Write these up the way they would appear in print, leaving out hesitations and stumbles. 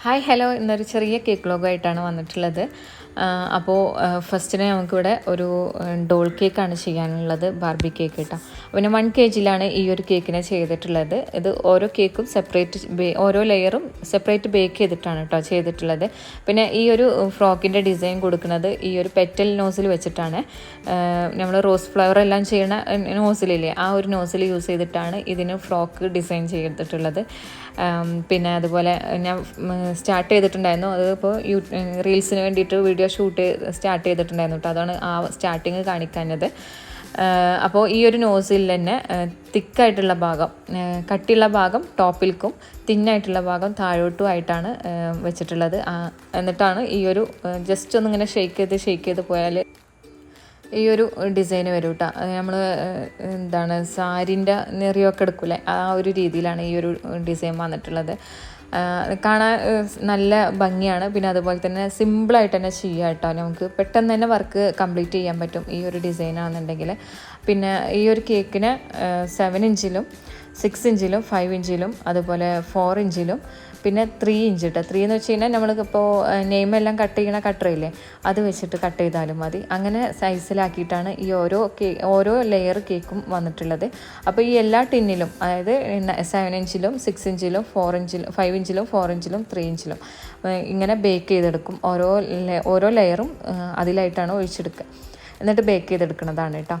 Hi hello ഇന്നൊരു ചെറിയ cake വ്ലോഗായിട്ടാണ് വന്നിട്ടുള്ളത്. അപ്പോൾ ഫസ്റ്റിന് നമുക്കിവിടെ ഒരു ഡോൾ കേക്കാണ് ചെയ്യാനുള്ളത്, ബാർബി കേക്ക് കേട്ടോ. പിന്നെ 1 kg ഈ ഒരു കേക്കിനെ ചെയ്തിട്ടുള്ളത്. ഇത് ഓരോ കേക്കും സെപ്പറേറ്റ് ഓരോ ലെയറും സെപ്പറേറ്റ് ബേക്ക് ചെയ്തിട്ടാണ് കേട്ടോ ചെയ്തിട്ടുള്ളത്. പിന്നെ ഈ ഒരു ഫ്രോക്കിൻ്റെ ഡിസൈൻ കൊടുക്കുന്നത് ഈ ഒരു പെറ്റൽ നോസിൽ വെച്ചിട്ടാണ്. നമ്മൾ റോസ് ഫ്ലവർ എല്ലാം ചെയ്യണ നോസിലില്ലേ, ആ ഒരു നോസിൽ യൂസ് ചെയ്തിട്ടാണ് ഇതിന് ഫ്രോക്ക് ഡിസൈൻ ചെയ്തിട്ടുള്ളത്. പിന്നെ അതുപോലെ ഞാൻ സ്റ്റാർട്ട് ചെയ്തിട്ടുണ്ടായിരുന്നു, അതിപ്പോൾ റീൽസിന് വേണ്ടിയിട്ട് വീഡിയോ ഷൂട്ട് സ്റ്റാർട്ട് ചെയ്തിട്ടുണ്ടായിരുന്നു കേട്ടോ. അതാണ് ആ സ്റ്റാർട്ടിങ് കാണിക്കാഞ്ഞത്. അപ്പോൾ ഈ ഒരു നോസിൽ തന്നെ തിക്കായിട്ടുള്ള ഭാഗം, കട്ടിയുള്ള ഭാഗം ടോപ്പിൽക്കും തിന്നായിട്ടുള്ള ഭാഗം താഴോട്ടും ആയിട്ടാണ് വെച്ചിട്ടുള്ളത്. എന്നിട്ടാണ് ഈ ഒരു ജസ്റ്റ് ഒന്നിങ്ങനെ ഷെയ്ക്ക് ചെയ്ത് പോയാൽ ഈ ഒരു ഡിസൈൻ വരും കേട്ടോ. നമ്മൾ എന്താണ് സാരിൻ്റെ നെറിയൊക്കെ എടുക്കൂലേ, ആ ഒരു രീതിയിലാണ് ഈ ഒരു ഡിസൈൻ വന്നിട്ടുള്ളത്. കാണാൻ നല്ല ഭംഗിയാണ്. പിന്നെ അതുപോലെ തന്നെ സിമ്പിളായിട്ട് തന്നെ ചെയ്യാം കേട്ടോ. നമുക്ക് പെട്ടെന്ന് തന്നെ വർക്ക് കംപ്ലീറ്റ് ചെയ്യാൻ പറ്റും ഈ ഒരു ഡിസൈനാണെന്നുണ്ടെങ്കിൽ. പിന്നെ ഈ ഒരു കേക്കിന് 7 ഇഞ്ചിലും 6 ഇഞ്ചിലും 5 ഇഞ്ചിലും അതുപോലെ 4 ഇഞ്ചിലും പിന്നെ 3 ഇഞ്ച് കേട്ടോ. 3 എന്ന് വെച്ച് കഴിഞ്ഞാൽ നമ്മൾക്കിപ്പോൾ നെയിമെല്ലാം കട്ട് ചെയ്യണ കട്ടറില്ലേ, അത് വെച്ചിട്ട് കട്ട് ചെയ്താലും മതി. അങ്ങനെ സൈസിലാക്കിയിട്ടാണ് ഈ ഓരോ ലെയർ കേക്കും വന്നിട്ടുള്ളത്. അപ്പോൾ ഈ എല്ലാ ടിന്നിലും, അതായത് 7 ഇഞ്ചിലും 6 ഇഞ്ചിലും 5 ഇഞ്ചിലും 4 ഇഞ്ചിലും 3 ഇഞ്ചിലും ഇങ്ങനെ ബേക്ക് ചെയ്തെടുക്കും. ഓരോ ലെയറും അതിലായിട്ടാണ് ഒഴിച്ചെടുക്കുക. എന്നിട്ട് ബേക്ക് ചെയ്തെടുക്കുന്നതാണ് കേട്ടോ.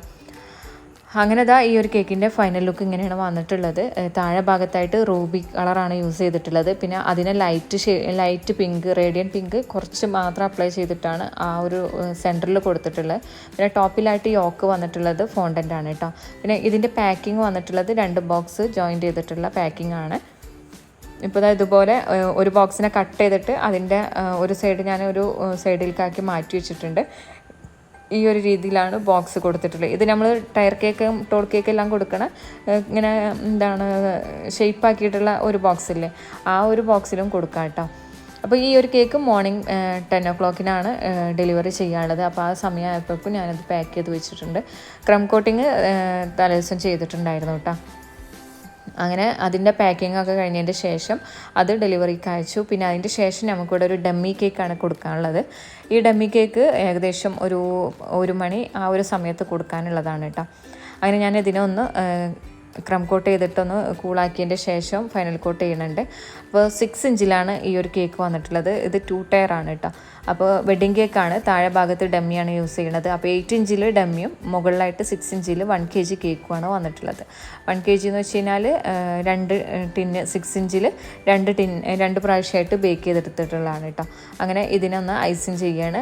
അങ്ങനെ ഈ ഒരു കേക്കിൻ്റെ ഫൈനൽ ലുക്ക് ഇങ്ങനെയാണ് വന്നിട്ടുള്ളത്. താഴെ ഭാഗത്തായിട്ട് റൂബി കളറാണ് യൂസ് ചെയ്തിട്ടുള്ളത്. പിന്നെ അതിനെ ലൈറ്റ് പിങ്ക്, റേഡിയൻ പിങ്ക് കുറച്ച് മാത്രം അപ്ലൈ ചെയ്തിട്ടാണ് ആ ഒരു സെൻറ്ററിൽ കൊടുത്തിട്ടുള്ളത്. പിന്നെ ടോപ്പിലായിട്ട് യോക്ക് വന്നിട്ടുള്ളത് ഫോണ്ടൻ്റ് ആണ് കേട്ടോ. പിന്നെ ഇതിൻ്റെ പാക്കിങ് വന്നിട്ടുള്ളത് 2 ബോക്സ് ജോയിൻറ്റ് ചെയ്തിട്ടുള്ള പാക്കിംഗ് ആണ്. ഇപ്പോൾ ഇതുപോലെ ഒരു ബോക്സിനെ കട്ട് ചെയ്തിട്ട് അതിൻ്റെ ഒരു സൈഡ് ഞാൻ ഒരു സൈഡിലേക്കാക്കി മാറ്റി വെച്ചിട്ടുണ്ട്. ഈ ഒരു രീതിയിലാണ് ബോക്സ് കൊടുത്തിട്ടുള്ളത്. ഇത് നമ്മൾ ടയർ കേക്കും ടോൾ കേക്ക് എല്ലാം കൊടുക്കണ ഇങ്ങനെ എന്താണ് ഷേപ്പാക്കിയിട്ടുള്ള ഒരു ബോക്സില്ലേ, ആ ഒരു ബോക്സിലും കൊടുക്കാം കേട്ടോ. അപ്പോൾ ഈ ഒരു കേക്ക് മോർണിംഗ് 10 o'clock ഡെലിവറി ചെയ്യാനുള്ളത്. അപ്പോൾ ആ സമയമായപ്പോഴേക്കും ഞാനത് പാക്ക് ചെയ്ത് വെച്ചിട്ടുണ്ട്. ക്രം കോട്ടിങ് തലേദിവസം ചെയ്തിട്ടുണ്ടായിരുന്നു കേട്ടോ. അങ്ങനെ അതിൻ്റെ പാക്കിംഗ് ഒക്കെ കഴിഞ്ഞതിൻ്റെ ശേഷം അത് ഡെലിവറിക്ക് അയച്ചു. പിന്നെ അതിൻ്റെ ശേഷം നമുക്കിവിടെ ഒരു ഡമ്മി കേക്കാണ് കൊടുക്കാനുള്ളത്. ഈ ഡമ്മി കേക്ക് ഏകദേശം ഒരു 1 മണി ആ ഒരു സമയത്ത് കൊടുക്കാനുള്ളതാണ് കേട്ടോ. അങ്ങനെ ഞാൻ ഇതിനൊന്ന് ക്രം കോട്ട് ചെയ്തിട്ടൊന്ന് കൂളാക്കിയതിൻ്റെ ശേഷം ഫൈനൽ കോട്ട് ചെയ്യുന്നുണ്ട്. അപ്പോൾ 6 ഇഞ്ചിലാണ് ഈ ഒരു കേക്ക് വന്നിട്ടുള്ളത്. ഇത് 2 ടയർ ആണ് കേട്ടോ. അപ്പോൾ വെഡ്ഡിങ് കേക്കാണ്, താഴെ ഭാഗത്ത് ഡമ്മിയാണ് യൂസ് ചെയ്യുന്നത്. അപ്പോൾ 8 ഇഞ്ചിൽ ഡമ്മിയും മുകളിലായിട്ട് 6 ഇഞ്ചിൽ 1 kg കേക്കുമാണ് വന്നിട്ടുള്ളത്. 1 kg എന്ന് വെച്ച് കഴിഞ്ഞാൽ 2 ടിന്ന് 6 ഇഞ്ചിൽ 2 പ്രാവശ്യമായിട്ട് ബേക്ക് ചെയ്തെടുത്തിട്ടുള്ളതാണ് കേട്ടോ. അങ്ങനെ ഇതിനൊന്ന് ഐസിങ് ചെയ്യാണ്.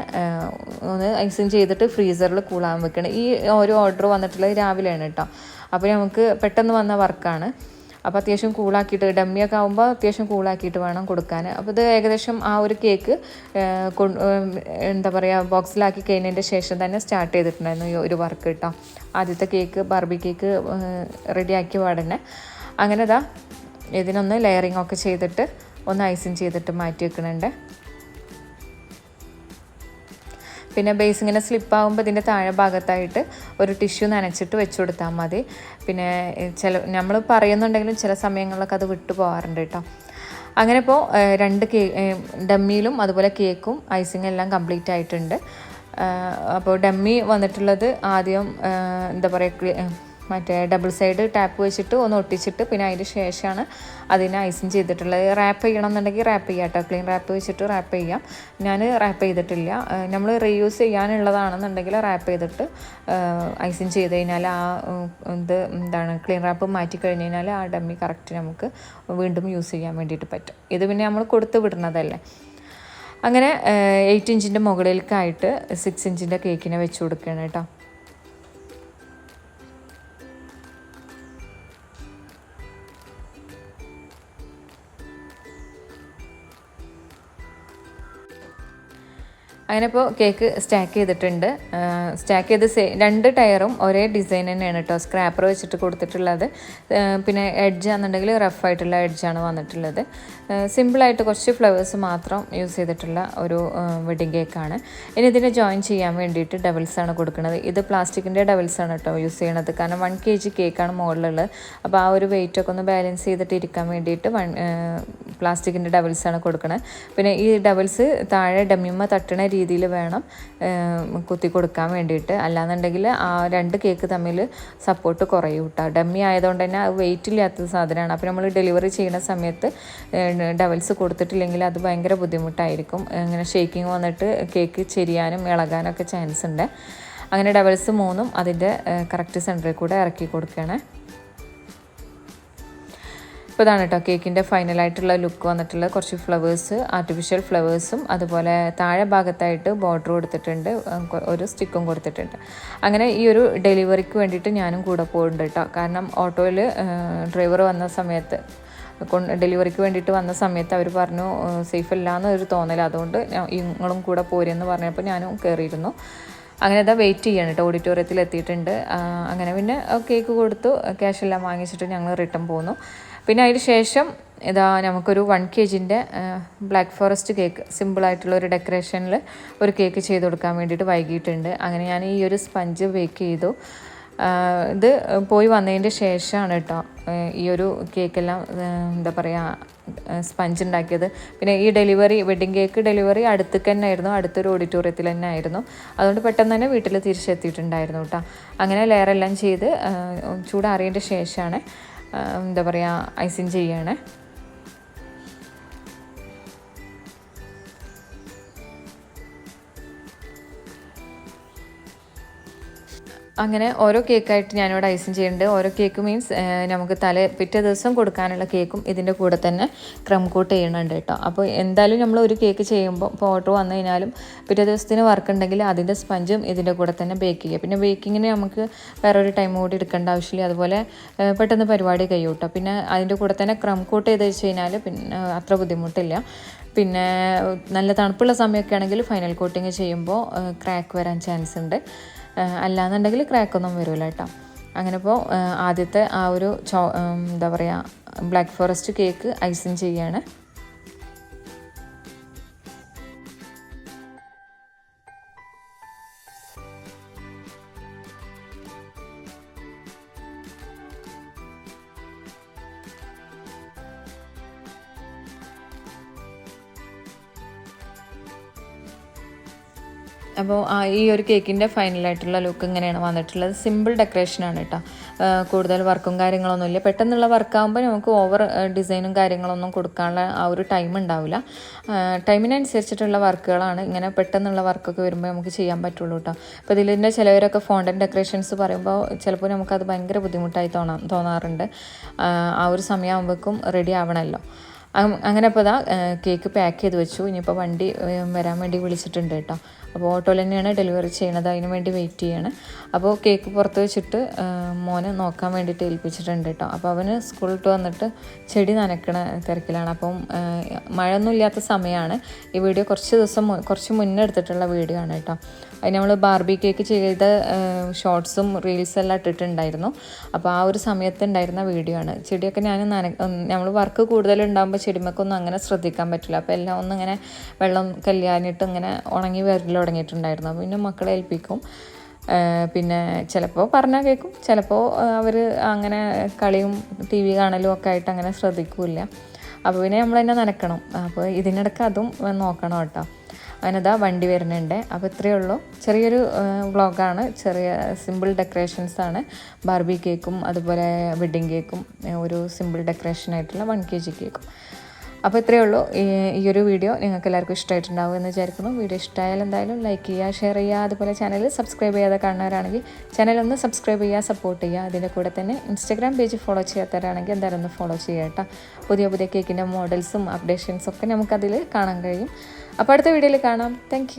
ഒന്ന് ഐസിങ് ചെയ്തിട്ട് ഫ്രീസറിൽ കൂളാൻ വെക്കണം. ഈ ഒരു ഓർഡർ വന്നിട്ടുള്ളത് രാവിലെയാണ് കേട്ടോ. അപ്പോൾ നമുക്ക് പെട്ടെന്ന് വന്ന വർക്കാണ്. അപ്പോൾ അത്യാവശ്യം കൂളാക്കിയിട്ട്, ഡമ്മിയൊക്കെ ആകുമ്പോൾ അത്യാവശ്യം കൂളാക്കിയിട്ട് വേണം കൊടുക്കാൻ. അപ്പോൾ ഇത് ഏകദേശം ആ ഒരു കേക്ക് എന്താ പറയുക ബോക്സിലാക്കി കഴിഞ്ഞതിൻ്റെ ശേഷം തന്നെ സ്റ്റാർട്ട് ചെയ്തിട്ടുണ്ടായിരുന്നു ഈ ഒരു വർക്ക് കേട്ടോ. ആദ്യത്തെ കേക്ക് ബാർബി കേക്ക് റെഡിയാക്കിയ പാടന്നെ. അങ്ങനെ ഇതിനൊന്ന് ലെയറിങ് ഒക്കെ ചെയ്തിട്ട് ഒന്ന് ഐസിങ് ചെയ്തിട്ട് മാറ്റി വെക്കുന്നുണ്ട്. പിന്നെ ബേസ് ഇങ്ങനെ സ്ലിപ്പാകുമ്പോൾ ഇതിൻ്റെ താഴെ ഭാഗത്തായിട്ട് ഒരു ടിഷ്യൂ നനച്ചിട്ട് വെച്ച് കൊടുത്താൽ മതി. പിന്നെ നമ്മൾ പറയുന്നുണ്ടെങ്കിലും ചില സമയങ്ങളിലൊക്കെ അത് വിട്ടു പോകാറുണ്ട് കേട്ടോ. അങ്ങനെ ഇപ്പോൾ 2 ഡമ്മിയിലും അതുപോലെ കേക്കും ഐസിങ് എല്ലാം കംപ്ലീറ്റ് ആയിട്ടുണ്ട്. അപ്പോൾ ഡമ്മി വന്നിട്ടുള്ളത് ആദ്യം എന്താ പറയുക മറ്റേ ഡബിൾ സൈഡ് ടാപ്പ് വെച്ചിട്ട് ഒന്ന് ഒട്ടിച്ചിട്ട് പിന്നെ അതിന് ശേഷമാണ് അതിനെ ഐസിങ് ചെയ്തിട്ടുള്ളത്. റാപ്പ് ചെയ്യണം എന്നുണ്ടെങ്കിൽ റാപ്പ് ചെയ്യാം കേട്ടോ. ക്ലീൻ റാപ്പ് വെച്ചിട്ട് റാപ്പ് ചെയ്യാം. ഞാൻ റാപ്പ് ചെയ്തിട്ടില്ല. നമ്മൾ റീയൂസ് ചെയ്യാനുള്ളതാണെന്നുണ്ടെങ്കിൽ റാപ്പ് ചെയ്തിട്ട് ഐസിങ് ചെയ്ത് കഴിഞ്ഞാൽ ക്ലീൻ റാപ്പ് മാറ്റി കഴിഞ്ഞ് കഴിഞ്ഞാൽ ആ ഡമ്മി കറക്റ്റ് നമുക്ക് വീണ്ടും യൂസ് ചെയ്യാൻ വേണ്ടിയിട്ട് പറ്റും. ഇത് പിന്നെ നമ്മൾ കൊടുത്ത് വിടുന്നതല്ലേ. അങ്ങനെ 8 ഇഞ്ചിൻ്റെ മുകളിലേക്കായിട്ട് 6 ഇഞ്ചിൻ്റെ കേക്കിനെ വെച്ച് കൊടുക്കുകയാണ് കേട്ടോ. അങ്ങനെ ഇപ്പോൾ കേക്ക് സ്റ്റാക്ക് ചെയ്തിട്ടുണ്ട്. സ്റ്റാക്ക് ചെയ്ത് 2 ടയറും ഒരേ ഡിസൈൻ തന്നെയാണ് കേട്ടോ, സ്ക്രാപ്പർ വെച്ചിട്ട് കൊടുത്തിട്ടുള്ളത്. പിന്നെ എഡ്ജ് ആണെന്നുണ്ടെങ്കിൽ റഫായിട്ടുള്ള എഡ്ജാണ് വന്നിട്ടുള്ളത്. സിമ്പിളായിട്ട് കുറച്ച് ഫ്ലവേഴ്സ് മാത്രം യൂസ് ചെയ്തിട്ടുള്ള ഒരു വെഡിങ് കേക്കാണ്. ഇനി ഇതിനെ ജോയിൻ ചെയ്യാൻ വേണ്ടിയിട്ട് ഡബിൾസാണ് കൊടുക്കുന്നത്. ഇത് പ്ലാസ്റ്റിക്കിൻ്റെ ഡബിൾസാണ് കേട്ടോ യൂസ് ചെയ്യണത്, കാരണം 1 kg കേക്കാണ് മുകളിലുള്ളത്. അപ്പോൾ ആ ഒരു വെയിറ്റൊക്കെ ഒന്ന് ബാലൻസ് ചെയ്തിട്ട് ഇരിക്കാൻ വേണ്ടിയിട്ട് പ്ലാസ്റ്റിക്കിൻ്റെ ഡബിൾസാണ് കൊടുക്കുന്നത്. പിന്നെ ഈ ഡബിൾസ് താഴെ ഡമ്മിമ്മ തട്ടണ രീതിയിൽ വേണം കുത്തി കൊടുക്കാൻ വേണ്ടിയിട്ട്, അല്ലാന്നുണ്ടെങ്കിൽ ആ 2 കേക്ക് തമ്മിൽ സപ്പോർട്ട് കുറയും കേട്ടോ. ഡമ്മി ആയതുകൊണ്ട് തന്നെ അത് വെയിറ്റ് ഇല്ലാത്ത സാധനമാണ്. അപ്പോൾ നമ്മൾ ഡെലിവറി ചെയ്യുന്ന സമയത്ത് ഡബിൾസ് കൊടുത്തിട്ടില്ലെങ്കിൽ അത് ഭയങ്കര ബുദ്ധിമുട്ടായിരിക്കും. ഇങ്ങനെ ഷേക്കിങ് വന്നിട്ട് കേക്ക് ചെരിയാനും ഇളകാനൊക്കെ ചാൻസ് ഉണ്ട്. അങ്ങനെ ഡബിൾസ് 3ഉം അതിൻ്റെ കറക്റ്റ് സെൻറ്ററിൽ കൂടെ ഇറക്കി കൊടുക്കുകയാണ്. ഇപ്പോൾ ഇതാണ് കേട്ടോ കേക്കിൻ്റെ ഫൈനലായിട്ടുള്ള ലുക്ക് വന്നിട്ടുള്ളത്. കുറച്ച് ഫ്ലവേഴ്സ്, ആർട്ടിഫിഷ്യൽ ഫ്ലവേഴ്സും അതുപോലെ താഴെ ഭാഗത്തായിട്ട് ബോർഡർ കൊടുത്തിട്ടുണ്ട്, ഒരു സ്റ്റിക്കും കൊടുത്തിട്ടുണ്ട്. അങ്ങനെ ഈ ഒരു ഡെലിവറിക്ക് വേണ്ടിയിട്ട് ഞാനും കൂടെ പോകുന്നുണ്ട് കേട്ടോ. കാരണം ഓട്ടോയിൽ ഡ്രൈവർ വന്ന സമയത്ത് ഡെലിവറിക്ക് വേണ്ടിയിട്ട് വന്ന സമയത്ത് അവർ പറഞ്ഞു സേഫ് അല്ല എന്നൊരു തോന്നൽ, അതുകൊണ്ട് നിങ്ങളും കൂടെ പോരെന്ന് പറഞ്ഞപ്പോൾ ഞാനും കയറിയിരുന്നു. അങ്ങനെ ഇതാ വെയിറ്റ് ചെയ്യണം കേട്ടോ, ഓഡിറ്റോറിയത്തിൽ എത്തിയിട്ടുണ്ട്. അങ്ങനെ പിന്നെ കേക്ക് കൊടുത്തു, ക്യാഷ് എല്ലാം വാങ്ങിച്ചിട്ട് ഞങ്ങൾ റിട്ടേൺ പോന്നു. പിന്നെ അതിന് ശേഷം ഇതാ നമുക്കൊരു 1 kgൻ്റെ ബ്ലാക്ക് ഫോറസ്റ്റ് കേക്ക് സിമ്പിളായിട്ടുള്ള ഒരു ഡെക്കറേഷനിൽ ഒരു കേക്ക് ചെയ്ത് കൊടുക്കാൻ വേണ്ടിയിട്ട് വൈകിട്ടുണ്ട്. അങ്ങനെ ഞാൻ ഈ ഒരു സ്പഞ്ച് ബേക്ക് ചെയ്തു. ഇത് പോയി വന്നതിൻ്റെ ശേഷമാണ് കേട്ടോ ഈ ഒരു കേക്കെല്ലാം എന്താ പറയുക സ്പഞ്ച് ഉണ്ടാക്കിയത്. പിന്നെ ഈ വെഡിങ് കേക്ക് ഡെലിവറി അടുത്തേക്ക് തന്നെ ആയിരുന്നു, അടുത്തൊരു ഓഡിറ്റോറിയത്തിൽ തന്നെ ആയിരുന്നു. അതുകൊണ്ട് പെട്ടെന്ന് തന്നെ വീട്ടിൽ തിരിച്ചെത്തിയിട്ടുണ്ടായിരുന്നു കേട്ടോ. അങ്ങനെ ലെയറെല്ലാം ചെയ്ത് ചൂടാറിയതിൻ്റെ ശേഷമാണ് എന്താ പറയുക ഐസിങ് ചെയ്യാണ്. അങ്ങനെ ഓരോ കേക്കായിട്ട് ഞാനിവിടെ ഐസിങ് ചെയ്യുന്നുണ്ട്. ഓരോ കേക്ക് മീൻസ് നമുക്ക് പിറ്റേ ദിവസം കൊടുക്കാനുള്ള കേക്കും ഇതിൻ്റെ കൂടെ തന്നെ ക്രം കോട്ട് ചെയ്യണുണ്ട് കേട്ടോ. അപ്പോൾ എന്തായാലും നമ്മൾ ഒരു കേക്ക് ചെയ്യുമ്പോൾ ഇപ്പോൾ ഓർഡർ വന്നു കഴിഞ്ഞാലും പിറ്റേ ദിവസത്തിന് വർക്ക് ഉണ്ടെങ്കിൽ അതിൻ്റെ സ്പഞ്ചും ഇതിൻ്റെ കൂടെ തന്നെ ബേക്ക് ചെയ്യുക. പിന്നെ ബേക്കിങ്ങിന് നമുക്ക് വേറൊരു ടൈം കൂടി എടുക്കേണ്ട ആവശ്യമില്ല. അതുപോലെ പെട്ടെന്ന് പരിപാടി കഴിയും കേട്ടോ. പിന്നെ അതിൻ്റെ കൂടെ തന്നെ ക്രം കോട്ട് ചെയ്ത് വെച്ച് കഴിഞ്ഞാൽ പിന്നെ അത്ര ബുദ്ധിമുട്ടില്ല. പിന്നെ നല്ല തണുപ്പുള്ള സമയമൊക്കെ ആണെങ്കിൽ ഫൈനൽ കോട്ടിങ് ചെയ്യുമ്പോൾ ക്രാക്ക് വരാൻ ചാൻസ് ഉണ്ട്. അല്ലാന്നുണ്ടെങ്കിൽ ക്രാക്കൊന്നും വരില്ല കേട്ടോ. അങ്ങനെ ഇപ്പോൾ ആദ്യത്തെ ആ ഒരു എന്താ പറയുക ബ്ലാക്ക് ഫോറസ്റ്റ് കേക്ക് ഐസിങ് ചെയ്യാണ്. അപ്പോൾ ഈ ഒരു കേക്കിൻ്റെ ഫൈനലായിട്ടുള്ള ലുക്ക് ഇങ്ങനെയാണ് വന്നിട്ടുള്ളത്. സിമ്പിൾ ഡെക്കറേഷനാണ് കേട്ടോ, കൂടുതൽ വർക്കും കാര്യങ്ങളൊന്നുമില്ല. പെട്ടെന്നുള്ള വർക്കാകുമ്പോൾ നമുക്ക് ഓവർ ഡിസൈനും കാര്യങ്ങളൊന്നും കൊടുക്കാനുള്ള ആ ഒരു ടൈം ഉണ്ടാവില്ല. ടൈമിനനുസരിച്ചിട്ടുള്ള വർക്കുകളാണ്, ഇങ്ങനെ പെട്ടെന്നുള്ള വർക്കൊക്കെ വരുമ്പോൾ നമുക്ക് ചെയ്യാൻ പറ്റുള്ളൂ കേട്ടോ. അപ്പോൾ ഇതിൻ്റെ ചിലവരൊക്കെ ഫോണ്ടൻ ഡെക്കറേഷൻസ് പറയുമ്പോൾ ചിലപ്പോൾ നമുക്കത് ഭയങ്കര ബുദ്ധിമുട്ടായി തോന്നാറുണ്ട്. ആ ഒരു സമയമാകുമ്പോഴേക്കും റെഡി ആവണമല്ലോ. അങ്ങനെ അപ്പോൾ ഇതാ കേക്ക് പാക്ക് ചെയ്ത് വെച്ചു. ഇനിയിപ്പോൾ വണ്ടി വരാൻ വേണ്ടി വിളിച്ചിട്ടുണ്ട് കേട്ടോ. അപ്പോൾ ഓട്ടോയിൽ തന്നെയാണ് ഡെലിവറി ചെയ്യണത്, അതിന് വേണ്ടി വെയിറ്റ് ചെയ്യാണ്. അപ്പോൾ കേക്ക് പുറത്ത് വെച്ചിട്ട് മോനെ നോക്കാൻ വേണ്ടിയിട്ട് ഏൽപ്പിച്ചിട്ടുണ്ട് കേട്ടോ. അപ്പോൾ അവന് സ്കൂളിൽ വന്നിട്ട് ചെടി നനയ്ക്കണ തിരക്കിലാണ്. അപ്പം മഴയൊന്നും ഇല്ലാത്ത സമയമാണ്. ഈ വീഡിയോ കുറച്ച് മുന്നേ എടുത്തിട്ടുള്ള വീഡിയോ ആണ് കേട്ടോ. അതിന് നമ്മൾ ബാർബി കേക്ക് ചെയ്ത ഷോർട്സും റീൽസും എല്ലാം ഇട്ടിട്ടുണ്ടായിരുന്നു. അപ്പോൾ ആ ഒരു സമയത്ത് ഉണ്ടായിരുന്ന വീഡിയോ ആണ്. ചെടിയൊക്കെ നമ്മൾ വർക്ക് കൂടുതലുണ്ടാകുമ്പോൾ ചെടിമൊക്കൊന്നും അങ്ങനെ ശ്രദ്ധിക്കാൻ പറ്റില്ല. അപ്പോൾ എല്ലാം ഒന്നിങ്ങനെ വെള്ളം കല്യാണിട്ട് ഇങ്ങനെ ഉണങ്ങി വരൽ തുടങ്ങിയിട്ടുണ്ടായിരുന്നു. അപ്പോൾ പിന്നെ മക്കളെ ഏൽപ്പിക്കും. പിന്നെ ചിലപ്പോൾ പറഞ്ഞാൽ കേൾക്കും, ചിലപ്പോൾ അവർ അങ്ങനെ കളിയും TV കാണലും ഒക്കെ ആയിട്ട് അങ്ങനെ ശ്രദ്ധിക്കില്ല. അപ്പോൾ പിന്നെ നമ്മൾ തന്നെ നനക്കണം. അപ്പോൾ ഇതിനിടയ്ക്ക് അതും നോക്കണം കേട്ടോ. അതിനതാ വണ്ടി വരുന്നുണ്ട്. അപ്പോൾ ഇത്രയേ ഉള്ളൂ, ചെറിയൊരു വ്ളോഗാണ്, ചെറിയ സിമ്പിൾ ഡെക്കറേഷൻസാണ്. ബാർബി കേക്കും അതുപോലെ വെഡ്ഡിങ് കേക്കും ഒരു സിമ്പിൾ ഡെക്കറേഷനായിട്ടുള്ള 1 kg കേക്കും. അപ്പോൾ ഇത്രയേ ഉള്ളൂ. ഈ ഒരു വീഡിയോ നിങ്ങൾക്ക് എല്ലാവർക്കും ഇഷ്ടമായിട്ടുണ്ടാവും എന്ന് വിചാരിക്കുന്നു. വീഡിയോ ഇഷ്ടമായാലും എന്തായാലും ലൈക്ക് ചെയ്യുക, ഷെയർ ചെയ്യുക. അതുപോലെ ചാനൽ സബ്സ്ക്രൈബ് ചെയ്യാതെ കാണുന്നവരാണെങ്കിൽ ചാനലൊന്ന് സബ്സ്ക്രൈബ് ചെയ്യുക, സപ്പോർട്ട് ചെയ്യുക. അതിൻ്റെ കൂടെ തന്നെ ഇൻസ്റ്റാഗ്രാം പേജ് ഫോളോ ചെയ്യാത്തവരാണെങ്കിൽ എന്തായാലും ഒന്ന് ഫോളോ ചെയ്യുക കേട്ടോ. പുതിയ കേക്കിൻ്റെ മോഡൽസും അപ്ഡേഷൻസും ഒക്കെ നമുക്കതിൽ കാണാൻ കഴിയും. അപ്പോൾ അടുത്ത വീഡിയോയിൽ കാണാം. താങ്ക്